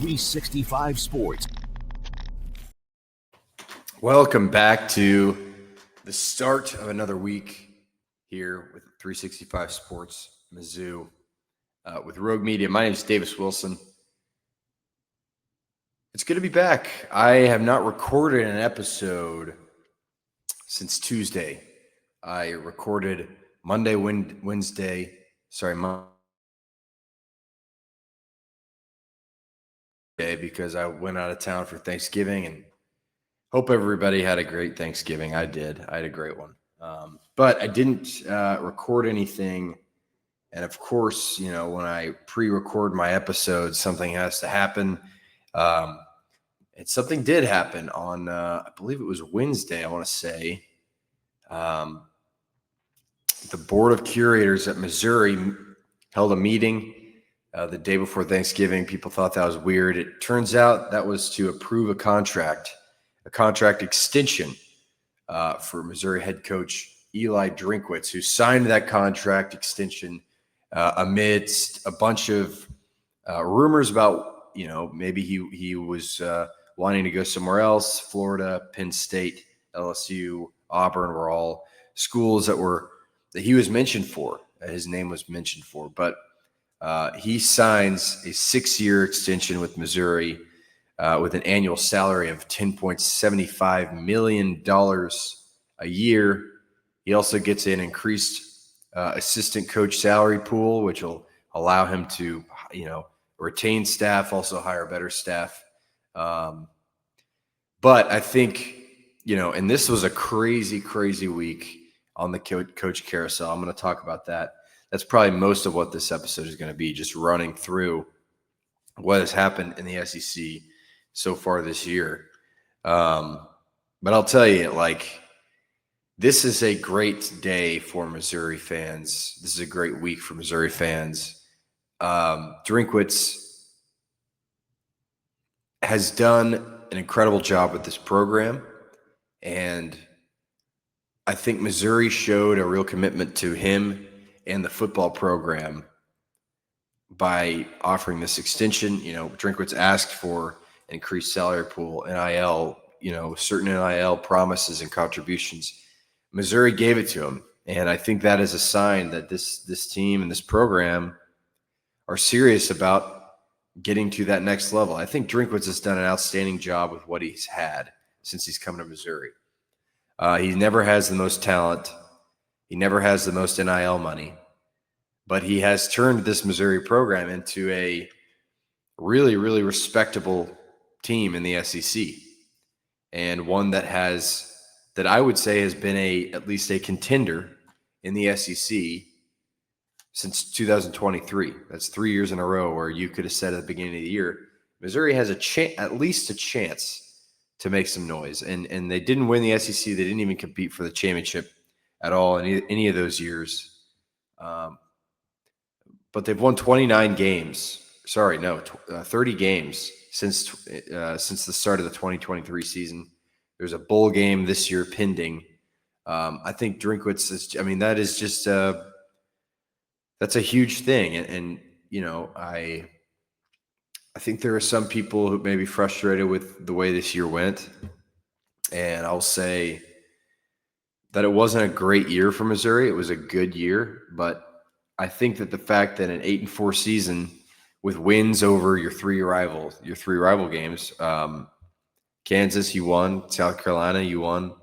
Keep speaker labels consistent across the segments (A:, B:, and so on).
A: 365 Sports.
B: Welcome back to the start of another week here with 365 Sports Mizzou with Rogue Media. My name is Davis Wilson. It's good to be back. I have not recorded an episode since Tuesday. I recorded Monday, because I went out of town for Thanksgiving, and hope everybody had a great Thanksgiving. I did. I had a great one. But I didn't record anything. And of course, you know, when I pre-record my episodes, something has to happen. And something did happen on, I believe it was Wednesday, I want to say. The Board of Curators at Missouri held a meeting the day before Thanksgiving. People thought that was weird. It turns out that was to approve a contract extension for Missouri head coach Eli Drinkwitz, who signed that contract extension amidst a bunch of rumors about, you know, maybe he was wanting to go somewhere else. Florida, Penn State, LSU, Auburn were all schools that he was mentioned for. His name was mentioned for, but he signs a 6-year extension with Missouri with an annual salary of $10.75 million a year. He also gets an increased assistant coach salary pool, which will allow him to, you know, retain staff, also hire better staff. But I think, you know, and this was a crazy, crazy week on the coach carousel. I'm going to talk about that. That's probably most of what this episode is going to be, just running through what has happened in the SEC so far this year. But I'll tell you, like, this is a great day for Missouri fans. This is a great week for Missouri fans. Drinkwitz has done an incredible job with this program, and I think Missouri showed a real commitment to him and the football program by offering this extension. You know, Drinkwitz asked for an increased salary pool, NIL, you know, certain NIL promises and contributions. Missouri gave it to him, and I think that is a sign that this team and this program are serious about getting to that next level. I think Drinkwitz has done an outstanding job with what he's had since he's come to Missouri. He never has the most talent. He never has the most NIL money, but he has turned this Missouri program into a really, really respectable team in the SEC, and one that I would say has been at least a contender in the SEC since 2023. That's 3 years in a row where you could have said at the beginning of the year, Missouri has at least a chance to make some noise. And they didn't win the SEC. They didn't even compete for the championship at all in any of those years. But they've won 30 games since the start of the 2023 season. There's a bowl game this year pending. I think Drinkwitz that's a huge thing. And you know, I think there are some people who may be frustrated with the way this year went. And I'll say that it wasn't a great year for Missouri. It was a good year, but I think that the fact that an 8-4 season with wins over your three rival games, Kansas, you won. South Carolina, you won.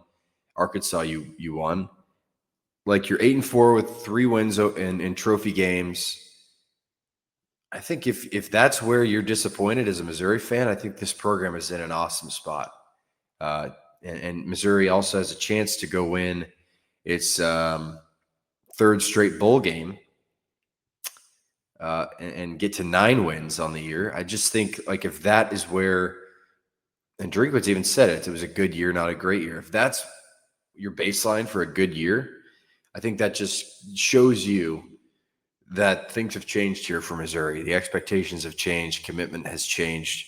B: Arkansas, you won. Like, you're 8-4 with 3 wins in trophy games. I think if that's where you're disappointed as a Missouri fan, I think this program is in an awesome spot. And Missouri also has a chance to go win its third straight bowl game and get to 9 wins on the year. I just think, like, if that is where, and Drinkwitz even said it was a good year, not a great year. If that's your baseline for a good year, I think that just shows you that things have changed here for Missouri. The expectations have changed. Commitment has changed.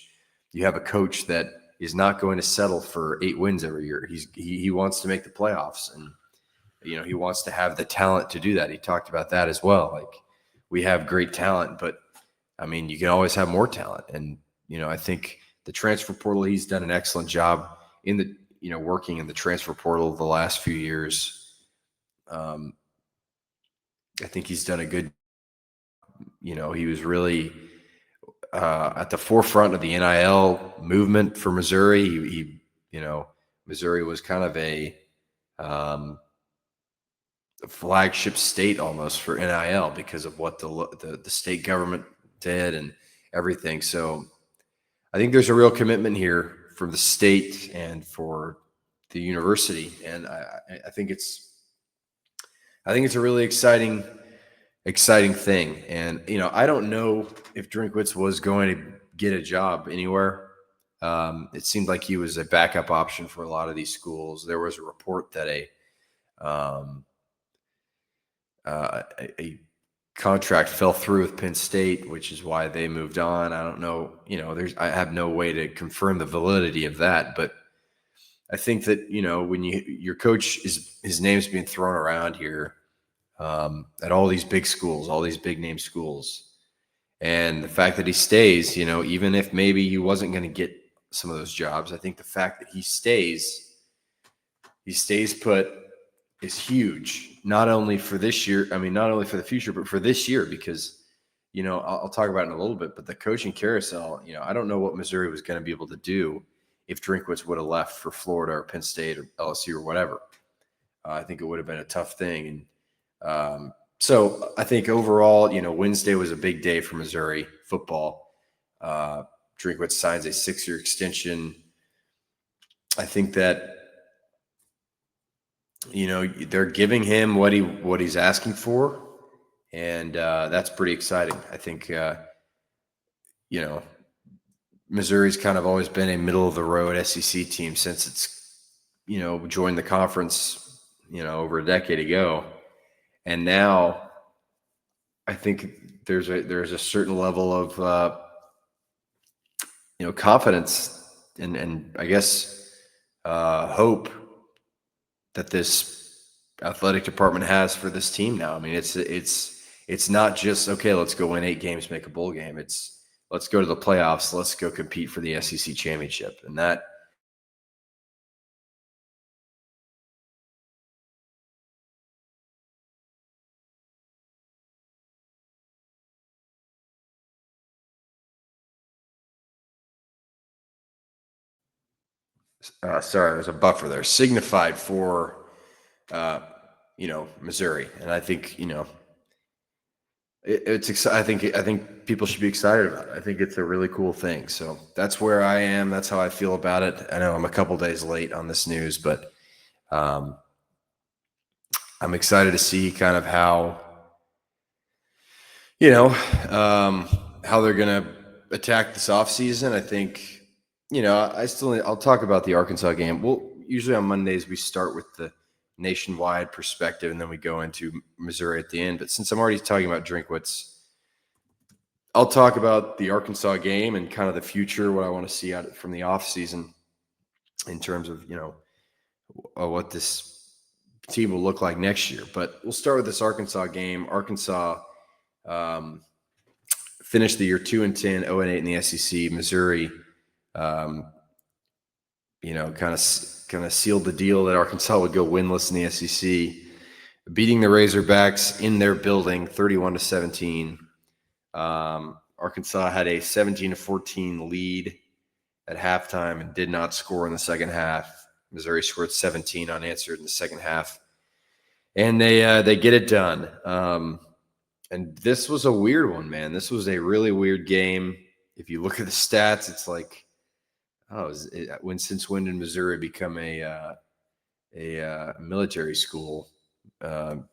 B: You have a coach that is not going to settle for 8 wins every year. He wants to make the playoffs, and you know, he wants to have the talent to do that. He talked about that as well. Like, we have great talent, but I mean, you can always have more talent. And I think the transfer portal, he's done an excellent job in the, working in the transfer portal the last few years. I think he's done a good, he was really at the forefront of the NIL movement for Missouri. Missouri was kind of a flagship state almost for NIL because of what the state government did and everything. So I think there's a real commitment here from the state and for the university, and I think it's a really exciting thing. And I don't know if Drinkwitz was going to get a job anywhere. It seemed like he was a backup option for a lot of these schools. There was a report that a contract fell through with Penn State, which is why they moved on. I don't know, I have no way to confirm the validity of that, but I think that, when your coach his name's being thrown around here, at all these big schools, all these big name schools, and the fact that he stays, even if maybe he wasn't going to get some of those jobs, I think the fact that he stays put is huge, not only for this year. I mean, not only for the future, but for this year, because, I'll talk about it in a little bit, but the coaching carousel, I don't know what Missouri was going to be able to do if Drinkwitz would have left for Florida or Penn State or LSU or whatever. I think it would have been a tough thing. And so I think overall, Wednesday was a big day for Missouri football. Drinkwitz signs a 6-year extension. I think that, they're giving him what he's asking for, and that's pretty exciting. I think, Missouri's kind of always been a middle of the road SEC team since it's, joined the conference, over a decade ago. And now I think there's a certain level of, confidence and I guess hope that this athletic department has for this team now. I mean, it's not just, okay, let's go win 8 games, make a bowl game. It's let's go to the playoffs. Let's go compete for the SEC championship. And that, sorry, there's a buffer there, signified for, Missouri. And I think, I think people should be excited about it. I think it's a really cool thing. So that's where I am. That's how I feel about it. I know I'm a couple days late on this news, but I'm excited to see kind of how, how they're going to attack this offseason. I think, I'll talk about the Arkansas game. Well, usually on Mondays we start with the nationwide perspective, and then we go into Missouri at the end. But since I'm already talking about Drinkwitz, I'll talk about the Arkansas game and kind of the future, what I want to see out from the offseason in terms of, what this team will look like next year. But we'll start with this Arkansas game. Arkansas finished the year 2-10, 0-8 in the SEC. Missouri, kind of sealed the deal that Arkansas would go winless in the SEC, beating the Razorbacks in their building 31-17. Arkansas had a 17-14 lead at halftime and did not score in the second half. Missouri scored 17 unanswered in the second half, and they get it done. And this was a weird one, man. This was a really weird game. If you look at the stats, it's like, since when did Missouri become a military school? The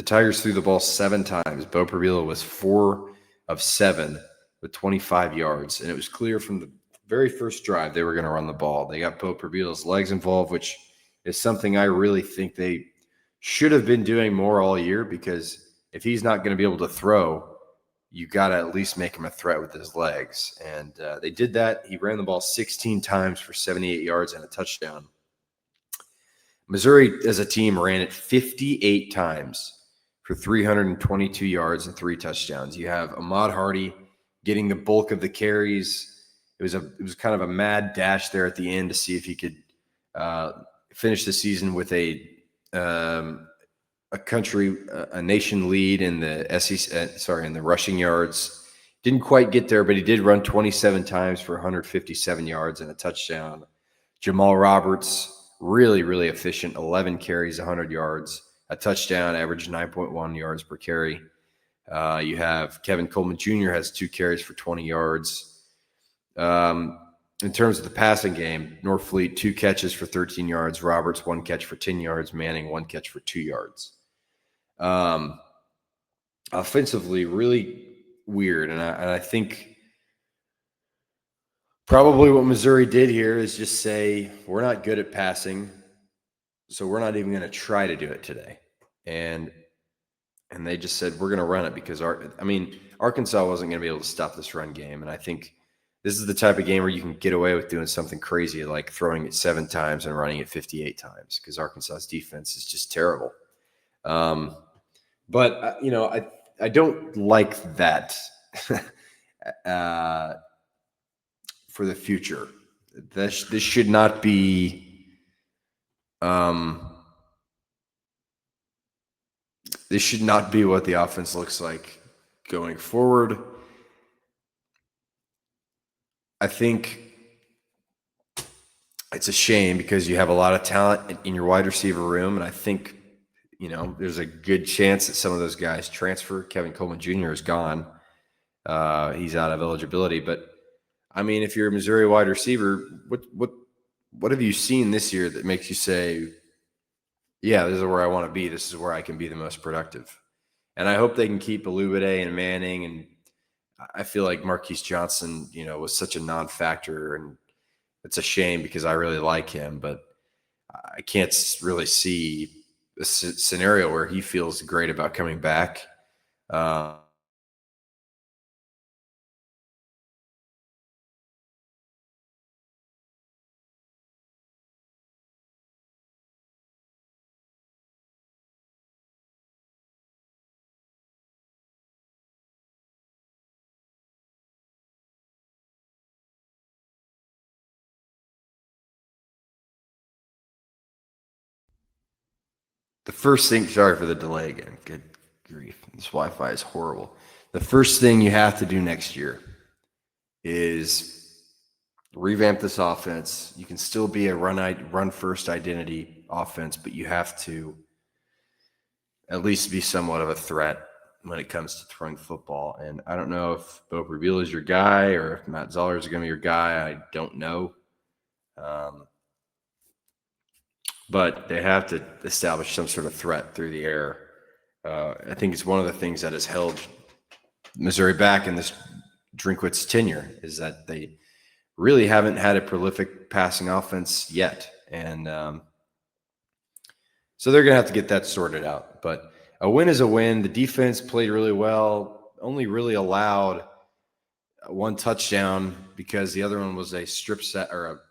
B: Tigers threw the ball 7 times. Bo Prabila was 4 of 7 with 25 yards, and it was clear from the very first drive they were going to run the ball. They got Bo Prabila's legs involved, which is something I really think they should have been doing more all year, because if he's not going to be able to throw, you got to at least make him a threat with his legs. And they did that. He ran the ball 16 times for 78 yards and a touchdown. Missouri as a team ran it 58 times for 322 yards and 3 touchdowns. You have Ahmad Hardy getting the bulk of the carries. it was kind of a mad dash there at the end to see if he could finish the season with a nation lead in the SEC, in the rushing yards. Didn't quite get there, but he did run 27 times for 157 yards and a touchdown. Jamal Roberts, really, really efficient, 11 carries, 100 yards, a touchdown, averaged 9.1 yards per carry. You have Kevin Coleman Jr. has 2 carries for 20 yards. In terms of the passing game, Norfleet, 2 catches for 13 yards, Roberts, 1 catch for 10 yards, Manning, 1 catch for 2 yards. Offensively, really weird. And I think probably what Missouri did here is just say, we're not good at passing, so we're not even going to try to do it today. And they just said, we're going to run it because Arkansas wasn't going to be able to stop this run game. And I think this is the type of game where you can get away with doing something crazy, like throwing it 7 times and running it 58 times, because Arkansas's defense is just terrible. But I don't like that for the future. This should not be. This should not be what the offense looks like going forward. I think it's a shame because you have a lot of talent in your wide receiver room, and I think there's a good chance that some of those guys transfer. Kevin Coleman Jr. is gone; he's out of eligibility. But if you're a Missouri wide receiver, what have you seen this year that makes you say, "Yeah, this is where I want to be. This is where I can be the most productive"? And I hope they can keep Alubade and Manning. And I feel like Marquise Johnson, was such a non-factor, and it's a shame because I really like him, but I can't really see a scenario where he feels great about coming back. The first thing, sorry for the delay again. Good grief. This Wi-Fi is horrible. The first thing you have to do next year is revamp this offense. You can still be a run first identity offense, but you have to at least be somewhat of a threat when it comes to throwing football. And I don't know if Bo Pribula is your guy or if Matt Zoller is going to be your guy. I don't know. But they have to establish some sort of threat through the air. I think it's one of the things that has held Missouri back in this Drinkwitz tenure is that they really haven't had a prolific passing offense yet. And so they're going to have to get that sorted out. But a win is a win. The defense played really well, only really allowed 1 touchdown because the other one was a strip set or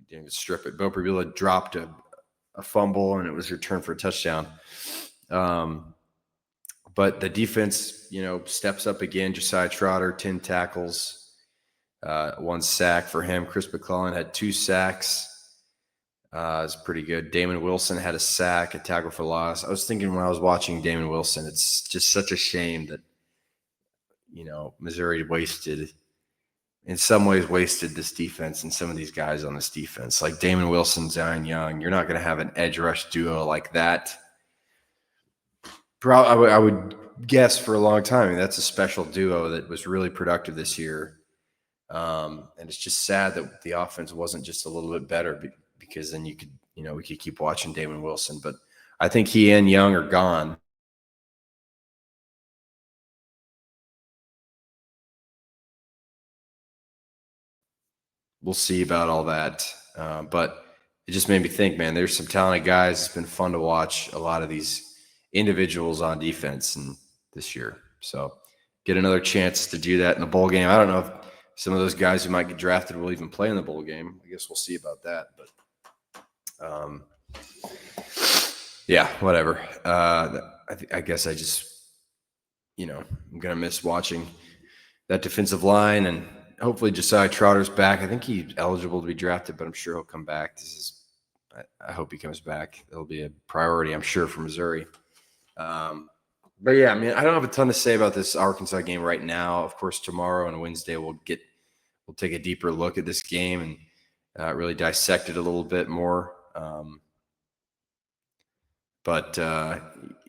B: didn't strip it. Bo Pribula dropped a fumble and it was returned for a touchdown. But the defense, steps up again. Josiah Trotter, 10 tackles, 1 sack for him. Chris McClellan had 2 sacks. It's pretty good. Damon Wilson had a sack, a tackle for loss. I was thinking when I was watching Damon Wilson, it's just such a shame that, Missouri in some ways wasted this defense and some of these guys on this defense. Like Damon Wilson, Zion Young, you're not going to have an edge rush duo like that. I would guess for a long time. That's a special duo that was really productive this year. And it's just sad that the offense wasn't just a little bit better because then we could keep watching Damon Wilson. But I think he and Young are gone. We'll see about all that. But it just made me think, man, there's some talented guys. It's been fun to watch a lot of these individuals on defense this year. So get another chance to do that in the bowl game. I don't know if some of those guys who might get drafted will even play in the bowl game. I guess we'll see about that. But yeah, whatever. I guess I just, I'm going to miss watching that defensive line and hopefully Josiah Trotter's back. I think he's eligible to be drafted, but I'm sure he'll come back. I hope he comes back. It'll be a priority, I'm sure, for Missouri. But yeah, I mean, I don't have a ton to say about this Arkansas game right now. Of course, tomorrow and Wednesday we'll take a deeper look at this game and really dissect it a little bit more. But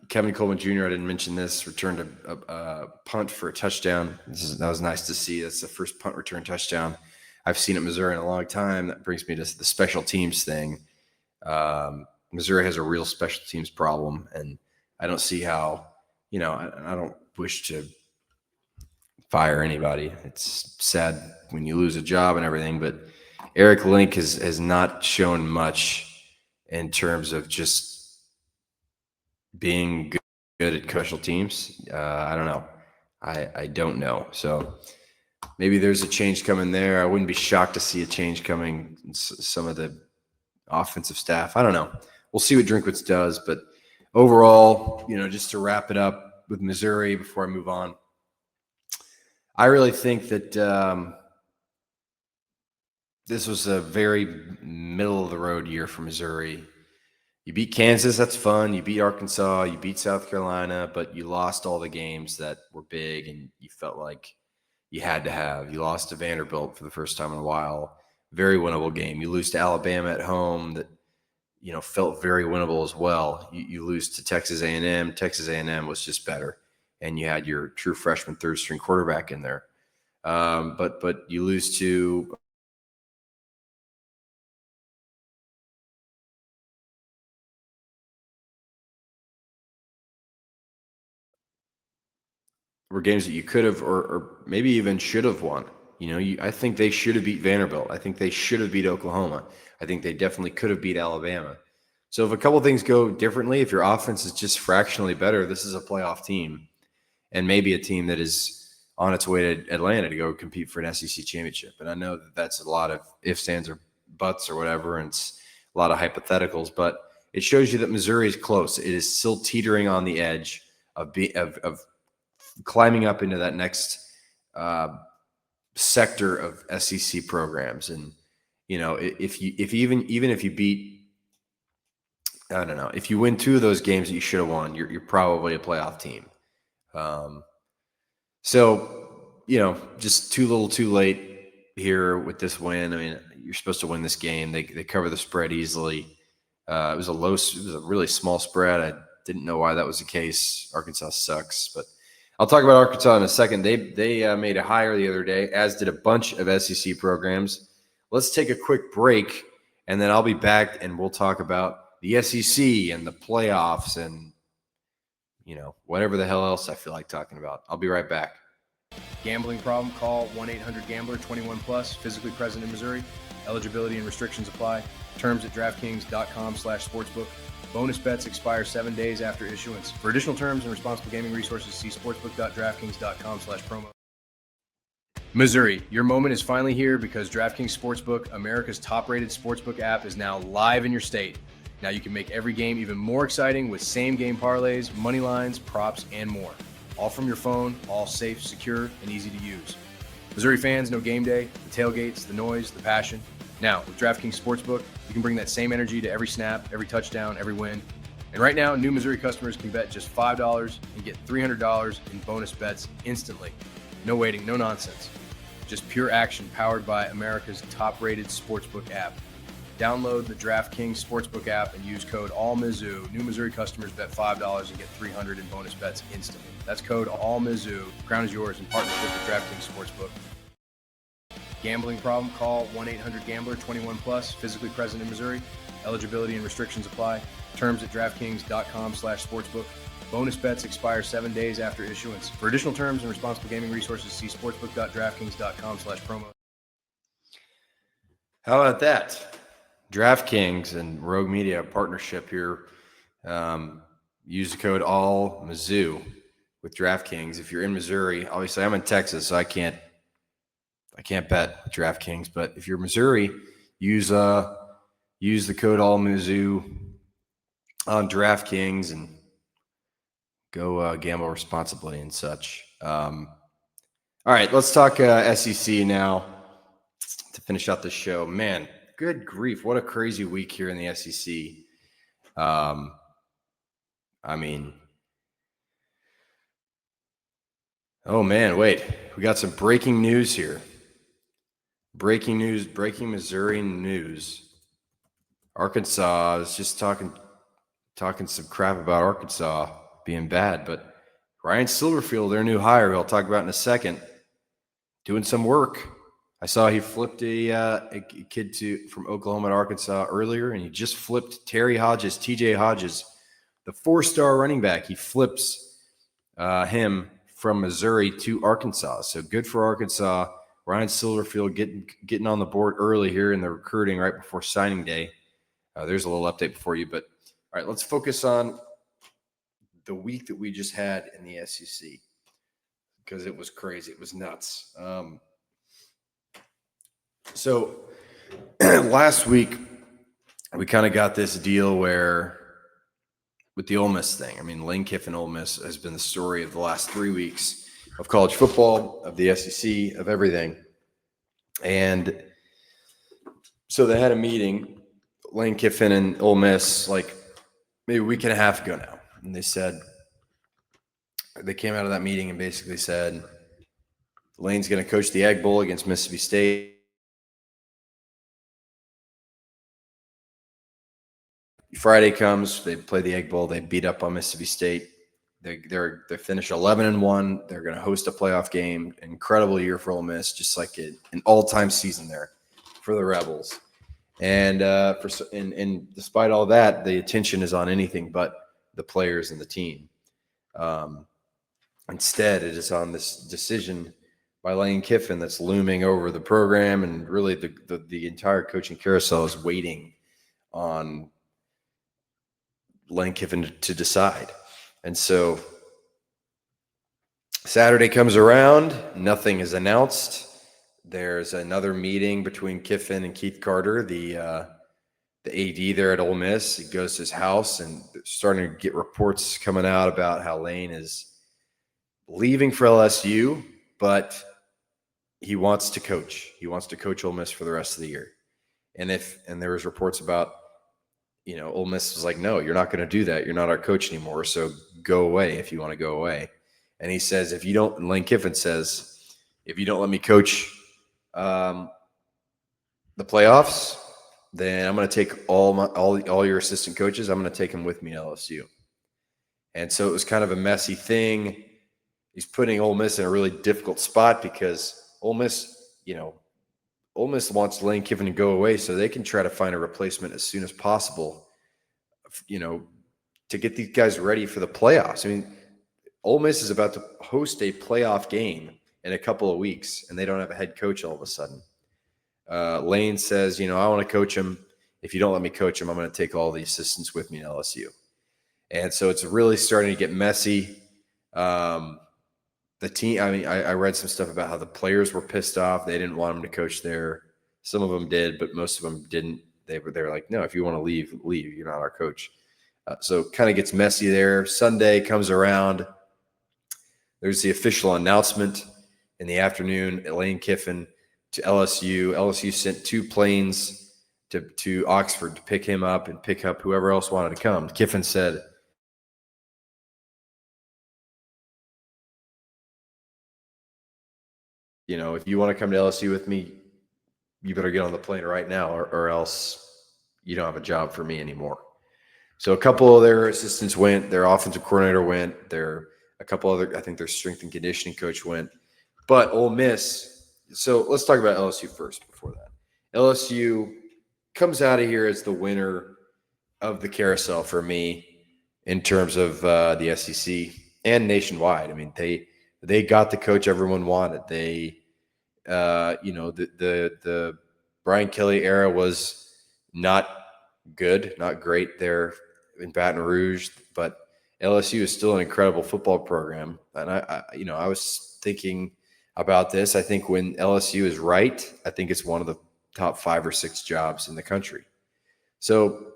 B: Kevin Coleman Jr., I didn't mention this, returned a punt for a touchdown. That was nice to see. That's the first punt return touchdown I've seen at Missouri in a long time. That brings me to the special teams thing. Missouri has a real special teams problem, and I don't see how, I don't wish to fire anybody. It's sad when you lose a job and everything, but Eric Link has not shown much in terms of just being good at special teams. I don't know. I don't know. So maybe there's a change coming there. I wouldn't be shocked to see a change coming in some of the offensive staff. I don't know. We'll see what Drinkwitz does. But overall, just to wrap it up with Missouri before I move on, I really think that this was a very middle-of-the-road year for Missouri. You beat Kansas, that's fun. You beat Arkansas, you beat South Carolina, but you lost all the games that were big and you felt like you had to have. You lost to Vanderbilt for the first time in a while. Very winnable game. You lose to Alabama at home that, felt very winnable as well. You lose to Texas A&M. Texas A&M was just better. And you had your true freshman third-string quarterback in there. But you lose to were games that you could have or maybe even should have won. I think they should have beat Vanderbilt. I think they should have beat Oklahoma. I think they definitely could have beat Alabama. So if a couple things go differently, if your offense is just fractionally better, this is a playoff team and maybe a team that is on its way to Atlanta to go compete for an SEC championship. And I know that that's a lot of ifs, ands, or buts or whatever, and it's a lot of hypotheticals, but it shows you that Missouri is close. It is still teetering on the edge of climbing up into that next sector of SEC programs. And, if you beat, I don't know, if you win two of those games that you should have won, you're probably a playoff team. So, just too little too late here with this win. I mean, you're supposed to win this game. They cover the spread easily. It was a really small spread. I didn't know why that was the case. Arkansas sucks, but I'll talk about Arkansas in a second. They made a hire the other day, as did a bunch of SEC programs. Let's take a quick break, and then I'll be back, and we'll talk about the SEC and the playoffs and, whatever the hell else I feel like talking about. I'll be right back.
C: Gambling problem? Call 1-800-GAMBLER, 21 plus, physically present in Missouri. Eligibility and restrictions apply. Terms at DraftKings.com/sportsbook. Bonus bets expire 7 days after issuance. For additional terms and responsible gaming resources, see sportsbook.draftkings.com/promo. Missouri, your moment is finally here because DraftKings Sportsbook, America's top-rated sportsbook app, is now live in your state. Now you can make every game even more exciting with same-game parlays, money lines, props, and more. All from your phone, all safe, secure, and easy to use. Missouri fans know game day, the tailgates, the noise, the passion. Now, with DraftKings Sportsbook, you can bring that same energy to every snap, every touchdown, every win. And right now, new Missouri customers can bet just $5 and get $300 in bonus bets instantly. No waiting, no nonsense. Just pure action powered by America's top-rated sportsbook app. Download the DraftKings Sportsbook app and use code ALLMIZZOU. New Missouri customers bet $5 and get $300 in bonus bets instantly. That's code ALLMIZZOU. Crown is yours in partnership with DraftKings Sportsbook. Gambling problem? Call 1-800-GAMBLER, 21 plus, physically present in Missouri. Eligibility and restrictions apply. Terms at DraftKings.com/sportsbook. Bonus bets expire 7 days after issuance. For additional terms and responsible gaming resources, see sportsbook.draftkings.com/promo.
B: How about that? DraftKings and Rogue Media partnership here. Use the code ALLMIZZOU with DraftKings. If you're in Missouri, obviously I'm in Texas, so I can't bet DraftKings. But if you're Missouri, use the code ALLMIZZOU on DraftKings and go gamble responsibly and such. All right, let's talk SEC now to finish out the show. Man, good grief. What a crazy week here in the SEC. I mean, oh man, wait. We got some breaking news here. Breaking Missouri news. Arkansas is just talking some crap about Arkansas being bad, but Ryan Silverfield, their new hire, who I'll talk about in a second, doing some work. I saw he flipped a kid from Oklahoma to Arkansas earlier, and he just flipped TJ Hodges, the 4-star running back. He flips him from Missouri to Arkansas. So good for Arkansas. Ryan Silverfield getting on the board early here in the recruiting right before signing day. There's a little update for you. But, all right, let's focus on the week that we just had in the SEC because it was crazy. It was nuts. So last week we kind of got this deal where with the Ole Miss thing, I mean, Lane Kiffin Ole Miss has been the story of the last 3 weeks of college football, of the SEC, of everything. And so they had a meeting, Lane Kiffin and Ole Miss, like maybe a week and a half ago now. And they came out of that meeting and basically said, Lane's going to coach the Egg Bowl against Mississippi State. Friday comes, they play the Egg Bowl, they beat up on Mississippi State. They finish 11-1. They're going to host a playoff game. Incredible year for Ole Miss, just like an all-time season there for the Rebels. And despite all that, the attention is on anything but the players and the team. Instead, it is on this decision by Lane Kiffin that's looming over the program, and really the entire coaching carousel is waiting on Lane Kiffin to decide. And so Saturday comes around, nothing is announced. There's another meeting between Kiffin and Keith Carter, the AD there at Ole Miss. He goes to his house, and starting to get reports coming out about how Lane is leaving for LSU, but he wants to coach. He wants to coach Ole Miss for the rest of the year. And there was reports about, Ole Miss was like, no, you're not going to do that. You're not our coach anymore. So go away if you want to go away. And he says, Lane Kiffin says, if you don't let me coach the playoffs, then I'm going to take all your assistant coaches. I'm going to take them with me to LSU. And so it was kind of a messy thing. He's putting Ole Miss in a really difficult spot because Ole Miss wants Lane Kiffin to go away so they can try to find a replacement as soon as possible, to get these guys ready for the playoffs. I mean, Ole Miss is about to host a playoff game in a couple of weeks, and they don't have a head coach all of a sudden. Lane says, I want to coach him. If you don't let me coach him, I'm going to take all the assistants with me to LSU. And so it's really starting to get messy. The team, I read some stuff about how the players were pissed off. They didn't want him to coach there. Some of them did, but most of them didn't. They were like, no, if you want to leave, leave. You're not our coach. So it kind of gets messy there. Sunday comes around. There's the official announcement in the afternoon. Lane Kiffin to LSU. LSU sent 2 planes to Oxford to pick him up and pick up whoever else wanted to come. Kiffin said, if you want to come to LSU with me, you better get on the plane right now, or else you don't have a job for me anymore. So a couple of their assistants went. Their offensive coordinator went. A couple other, I think their strength and conditioning coach went. But Ole Miss, so let's talk about LSU first before that. LSU comes out of here as the winner of the carousel for me in terms of the SEC and nationwide. I mean, they got the coach everyone wanted. They, the Brian Kelly era was not good, not great there in Baton Rouge, but LSU is still an incredible football program. And I was thinking about this. I think when LSU is right, I think it's one of the top 5 or 6 jobs in the country. So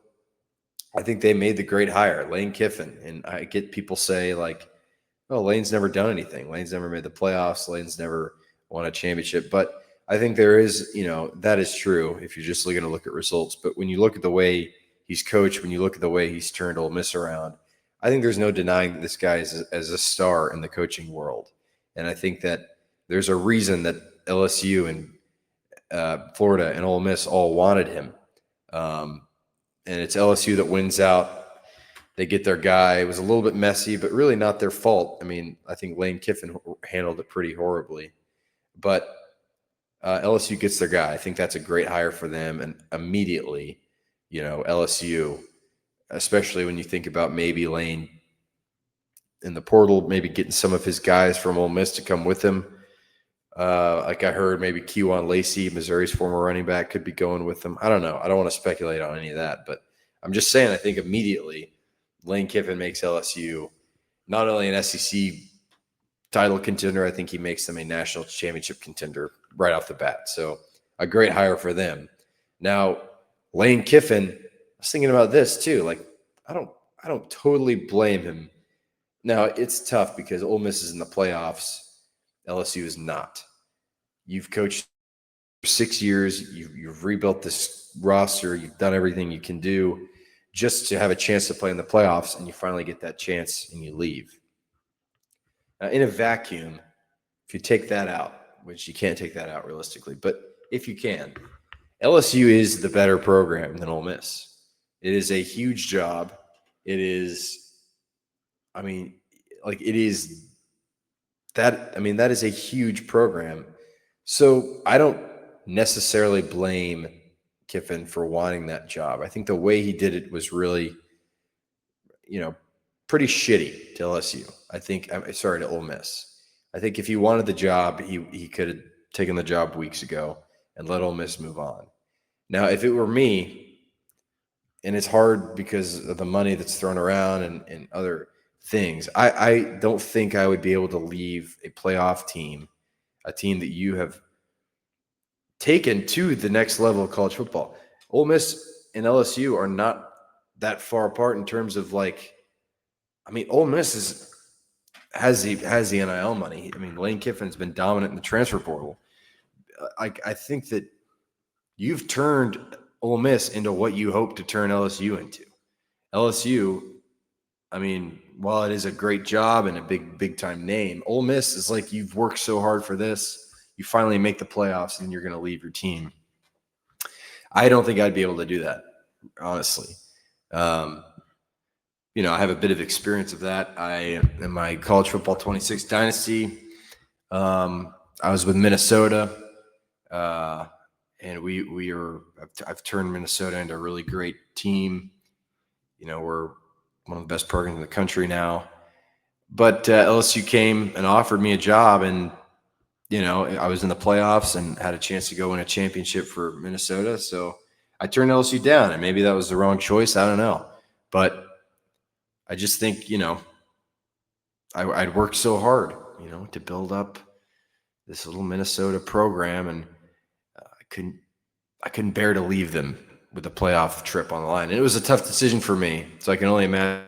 B: I think they made the great hire, Lane Kiffin. And I get people say like, oh, Lane's never done anything. Lane's never made the playoffs. Lane's never won a championship. But I think there is, that is true if you're just going to look at results. But when you look at the way he's coached, when you look at the way he's turned Ole Miss around, I think there's no denying that this guy is as a star in the coaching world. And I think that there's a reason that LSU and Florida and Ole Miss all wanted him. And it's LSU that wins out. They get their guy. It was a little bit messy, but really not their fault. I mean, I think Lane Kiffin handled it pretty horribly. But LSU gets their guy. I think that's a great hire for them. And immediately, LSU, especially when you think about maybe Lane in the portal, maybe getting some of his guys from Ole Miss to come with him. Like I heard maybe Kewan Lacey, Missouri's former running back, could be going with them. I don't know. I don't want to speculate on any of that, but I'm just saying I think immediately Lane Kiffin makes LSU not only an SEC title contender, I think he makes them a national championship contender right off the bat. So a great hire for them. Now, Lane Kiffin, I was thinking about this too. Like, I don't totally blame him. Now, it's tough because Ole Miss is in the playoffs. LSU is not. You've coached for 6 years. You've rebuilt this roster. You've done everything you can do just to have a chance to play in the playoffs, and you finally get that chance and you leave. Now, in a vacuum, if you take that out, which you can't take that out realistically, but if you can, LSU is the better program than Ole Miss. It is a huge job. It is, that is a huge program. So I don't necessarily blame Kiffin for wanting that job. I think the way he did it was really, pretty shitty to LSU. To Ole Miss. I think if he wanted the job, he could have taken the job weeks ago and let Ole Miss move on. Now, if it were me, and it's hard because of the money that's thrown around and other things, I don't think I would be able to leave a playoff team, a team that you have taken to the next level of college football. Ole Miss and LSU are not that far apart in terms of Ole Miss has the NIL money. Lane Kiffin's been dominant in the transfer portal. I think that you've turned Ole Miss into what you hope to turn LSU into. LSU, while it is a great job and a big time name, Ole Miss is like, you've worked so hard for this. You finally make the playoffs and you're going to leave your team. I don't think I'd be able to do that, honestly. I have a bit of experience of that. In my college football 26 dynasty, I was with Minnesota, and I've turned Minnesota into a really great team. We're one of the best programs in the country now. But LSU came and offered me a job, and I was in the playoffs and had a chance to go win a championship for Minnesota. So I turned LSU down, and maybe that was the wrong choice. I don't know. But I just think, I'd worked so hard, to build up this little Minnesota program, and I couldn't bear to leave them with the playoff trip on the line. And it was a tough decision for me. So I can only imagine.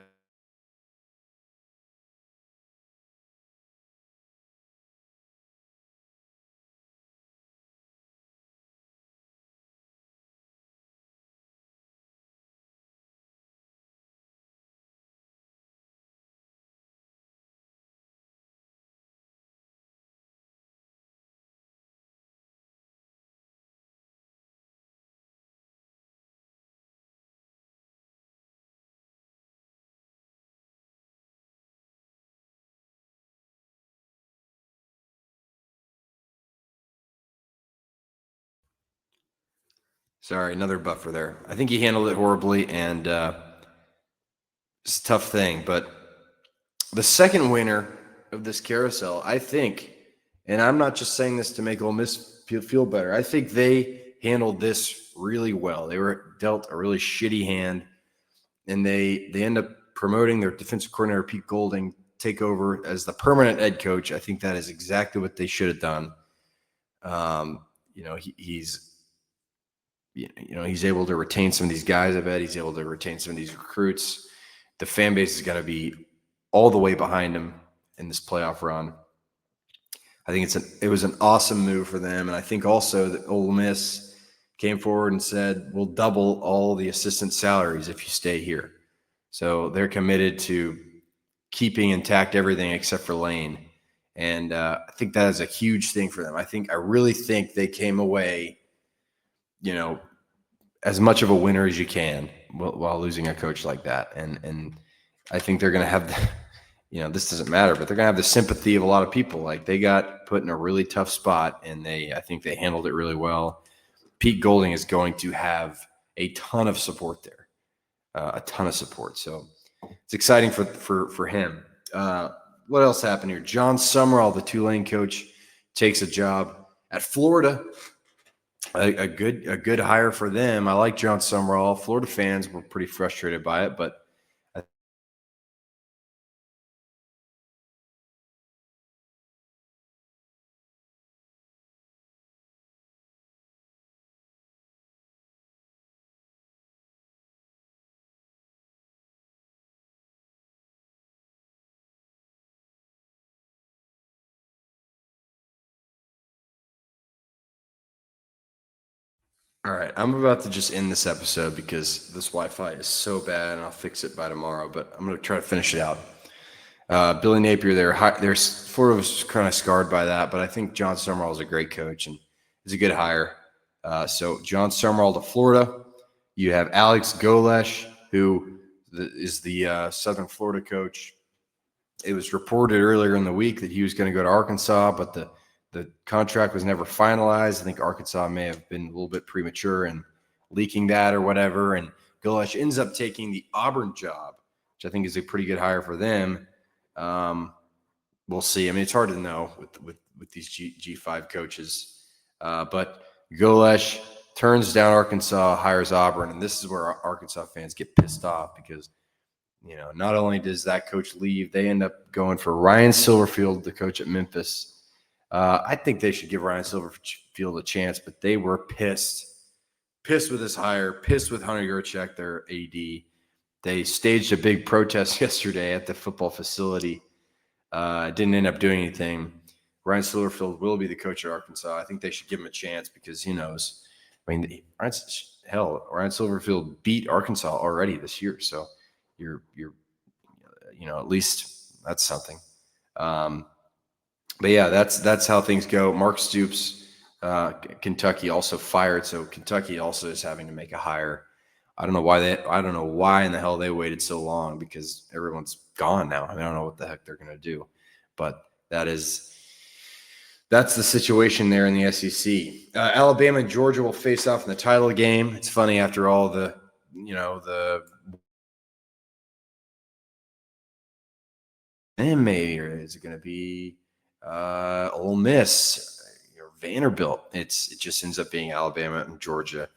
B: Sorry, another buffer there. I think he handled it horribly, and it's a tough thing. But the second winner of this carousel, I think, and I'm not just saying this to make Ole Miss feel better, I think they handled this really well. They were dealt a really shitty hand, and they end up promoting their defensive coordinator, Pete Golding, take over as the permanent head coach. I think that is exactly what they should have done. He's able to retain some of these guys. I bet he's able to retain some of these recruits. The fan base is going to be all the way behind him in this playoff run. I think it was an awesome move for them. And I think also that Ole Miss came forward and said, we'll double all the assistant salaries if you stay here. So they're committed to keeping intact everything except for Lane. And I think that is a huge thing for them. I really think they came away, as much of a winner as you can while losing a coach like that. And I think they're going to have this doesn't matter, but they're going to have the sympathy of a lot of people. Like, they got put in a really tough spot, and I think they handled it really well. Pete Golding is going to have a ton of support there, a ton of support. So it's exciting for him. What else happened here? John Summerall, the Tulane coach, takes a job at Florida. A good hire for them. I like John Summerall. Florida fans were pretty frustrated by it, but all right, I'm about to just end this episode because this Wi-Fi is so bad, and I'll fix it by tomorrow, but I'm going to try to finish it out. Billy Napier, Florida was kind of scarred by that, but I think John Summerall is a great coach and is a good hire. So John Summerall to Florida. You have Alex Golesh, who is the Southern Florida coach. It was reported earlier in the week that he was going to go to Arkansas, but the contract was never finalized. I think Arkansas may have been a little bit premature in leaking that or whatever. And Golesh ends up taking the Auburn job, which I think is a pretty good hire for them. We'll see. I mean, it's hard to know with these G5 coaches. But Golesh turns down Arkansas, hires Auburn. And this is where Arkansas fans get pissed off because, not only does that coach leave, they end up going for Ryan Silverfield, the coach at Memphis. I think they should give Ryan Silverfield a chance, but they were pissed with this hire, pissed with Hunter Yurchek, their AD. They staged a big protest yesterday at the football facility. Didn't end up doing anything. Ryan Silverfield will be the coach at Arkansas. I think they should give him a chance because who knows? I mean, Ryan Silverfield beat Arkansas already this year, so you're at least that's something. But yeah, that's how things go. Mark Stoops, Kentucky, also fired, so Kentucky also is having to make a hire. I don't know why in the hell they waited so long because everyone's gone now. I don't know what the heck they're going to do, but that's the situation there in the SEC. Alabama and Georgia will face off in the title game. It's funny after all the and maybe is it going to be Ole Miss or Vanderbilt? It just ends up being Alabama and Georgia.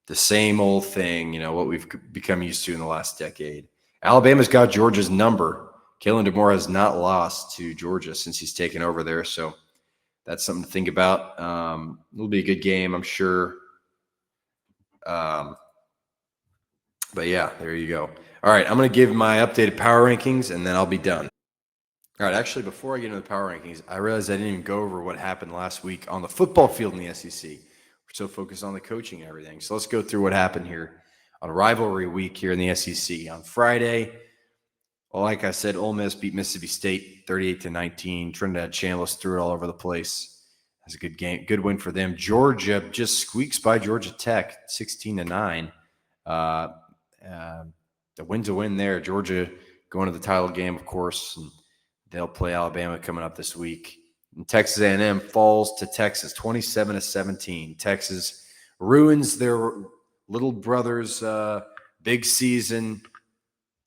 B: The same old thing, what we've become used to in the last decade. Alabama's got Georgia's number. Kalen DeMore has not lost to Georgia since he's taken over there, so that's something to think about. It'll be a good game, I'm sure. But yeah, there you go. All right, I'm going to give my updated power rankings, and then I'll be done. All right, actually, before I get into the power rankings, I realized I didn't even go over what happened last week on the football field in the SEC. We're so focused on the coaching and everything. So let's go through what happened here on rivalry week here in the SEC. On Friday, well, like I said, Ole Miss beat Mississippi State 38-19. Trinidad Chambliss threw it all over the place. That's a good game, good win for them. Georgia just squeaks by Georgia Tech 16-9. The win to win there. Georgia going to the title game, of course, and they'll play Alabama coming up this week. And Texas A&M falls to Texas 27-17. Texas ruins their little brother's big season.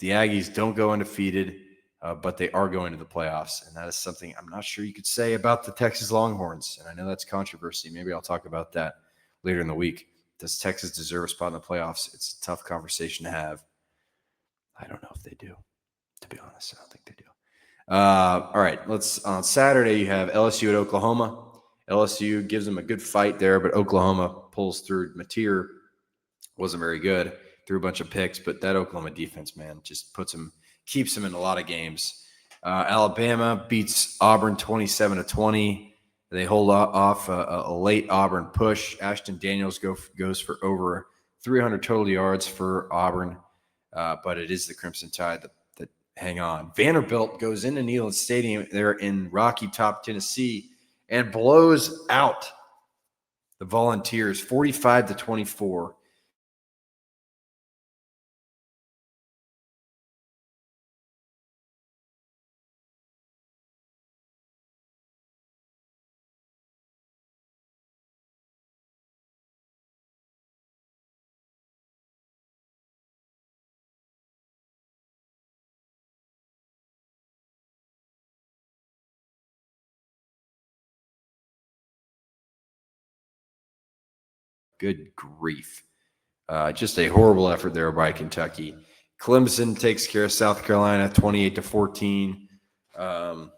B: The Aggies don't go undefeated, but they are going to the playoffs. And that is something I'm not sure you could say about the Texas Longhorns. And I know that's controversy. Maybe I'll talk about that later in the week. Does Texas deserve a spot in the playoffs? It's a tough conversation to have. I don't know if they do, to be honest. I don't think they do. All right, on Saturday, you have LSU at Oklahoma. LSU gives them a good fight there, but Oklahoma pulls through. Mateer wasn't very good, threw a bunch of picks, but that Oklahoma defense, man, just keeps them in a lot of games. Alabama beats Auburn 27-20. They hold off a late Auburn push. Ashton Daniels goes for over 300 total yards for Auburn, but it is the Crimson Tide that hang on. Vanderbilt goes into Neyland Stadium. They're in Rocky Top, Tennessee, and blows out the Volunteers 45-24. Good grief. Just a horrible effort there by Kentucky. Clemson takes care of South Carolina 28-14. I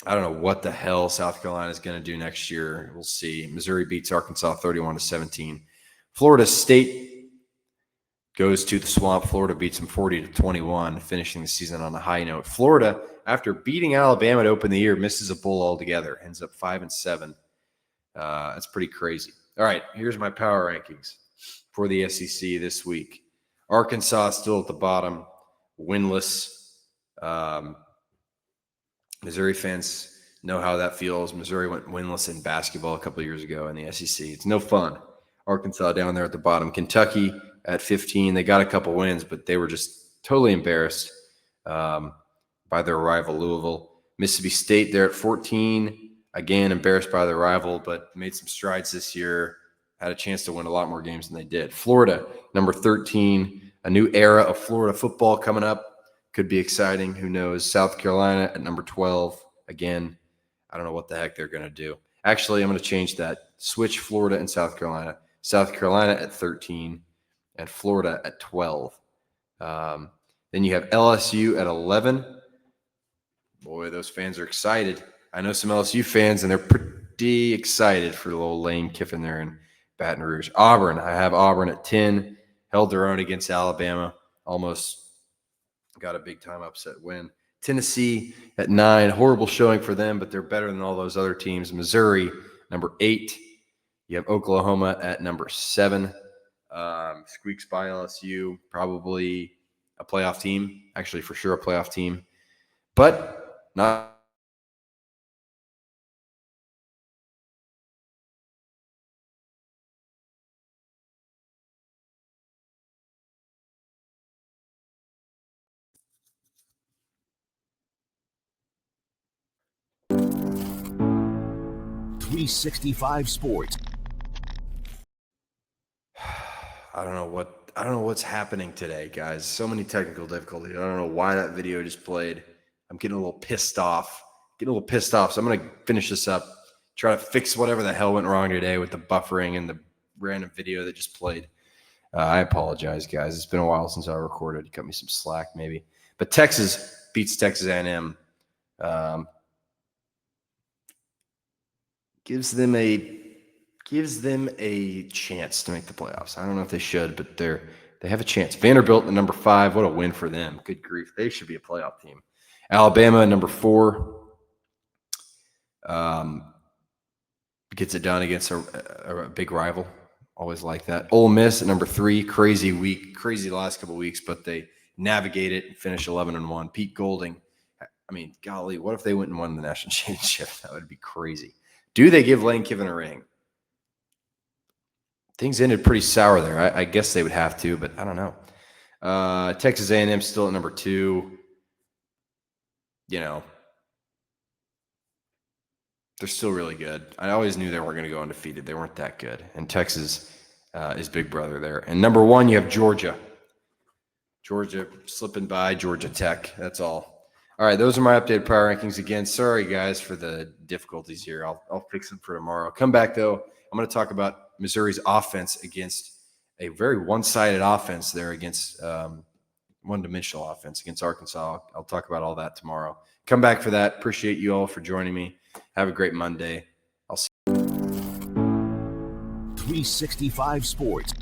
B: don't know what the hell South Carolina is going to do next year. We'll see. Missouri beats Arkansas 31-17. Florida State goes to the Swamp. Florida beats them 40-21, finishing the season on a high note. Florida, after beating Alabama to open the year, misses a bowl altogether. Ends up 5-7. That's pretty crazy. All right, here's my power rankings for the SEC this week. Arkansas still at the bottom, winless. Missouri fans know how that feels. Missouri went winless in basketball a couple of years ago in the SEC. It's no fun. Arkansas down there at the bottom. Kentucky at 15. They got a couple wins, but they were just totally embarrassed by their rival Louisville. Mississippi State there at 14. Again, embarrassed by their rival, but made some strides this year. Had a chance to win a lot more games than they did. Florida, number 13. A new era of Florida football coming up. Could be exciting. Who knows? South Carolina at number 12. Again, I don't know what the heck they're going to do. Actually, I'm going to change that. Switch Florida and South Carolina. South Carolina at 13 and Florida at 12. Then you have LSU at 11. Boy, those fans are excited. I know some LSU fans, and they're pretty excited for little Lane Kiffin there in Baton Rouge. Auburn, I have Auburn at 10. Held their own against Alabama. Almost got a big-time upset win. Tennessee at 9. Horrible showing for them, but they're better than all those other teams. Missouri, number 8. You have Oklahoma at number 7. Squeaks by LSU, probably a playoff team. Actually, for sure a playoff team. But not –
A: Sports.
B: I don't know what's happening today, guys. So many technical difficulties. I don't know why that video just played. I'm getting a little pissed off. So I'm going to finish this up, try to fix whatever the hell went wrong today with the buffering and the random video that just played. I apologize, guys. It's been a while since I recorded. Cut me some slack, maybe. But Texas beats Texas A&M. Gives them a chance to make the playoffs. I don't know if they should, but they have a chance. Vanderbilt at number 5. What a win for them. Good grief. They should be a playoff team. Alabama at number 4. Gets it done against a big rival. Always like that. Ole Miss at number 3. Crazy last couple of weeks, but they navigate it and finish 11-1. Pete Golding. I mean, golly, what if they went and won the national championship? That would be crazy. Do they give Lane Kiffin a ring? Things ended pretty sour there. I guess they would have to, but I don't know. Texas A&M still at number 2. You know, they're still really good. I always knew they weren't going to go undefeated. They weren't that good. And Texas is big brother there. And number 1, you have Georgia. Georgia slipping by Georgia Tech. That's all. All right, those are my updated power rankings. Again, sorry, guys, for the difficulties here. I'll fix them for tomorrow. Come back, though. I'm going to talk about Missouri's offense against a very one-sided offense there against one-dimensional offense against Arkansas. I'll talk about all that tomorrow. Come back for that. Appreciate you all for joining me. Have a great Monday. I'll see you.
A: 365 Sports.